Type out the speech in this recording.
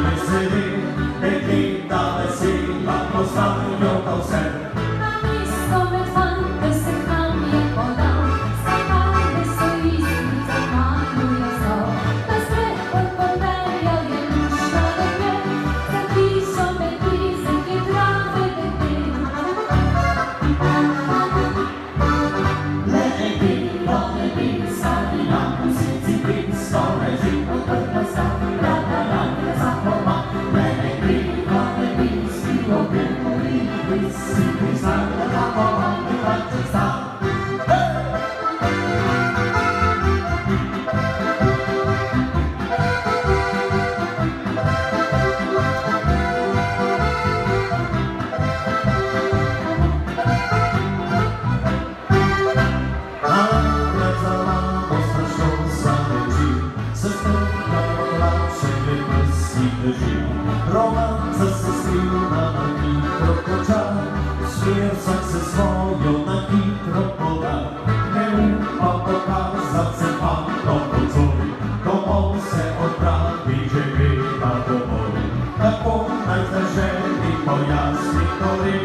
veseli, deklica vesela, poznajo pa vse. Na mesto med fante se k nam je podal, skakali so iznice, manjuje so. Na sprehod popeljal je lušno dekle, za hišo med blizek je drave dekle. Le ne bi, sami nam vsi pit, skoraj živ, odprta sta, rada rada zapoma. Le ne bi, spilo bil mori, si priznala, da pomami pače sta. Romanca se skrivna na hitro konča, smer vsak se svojo na hitro poda. Ne upa pokazat se fantom nocoj, domov se odpravi, že gleda domov. Tako naj zaželi pojasni torej,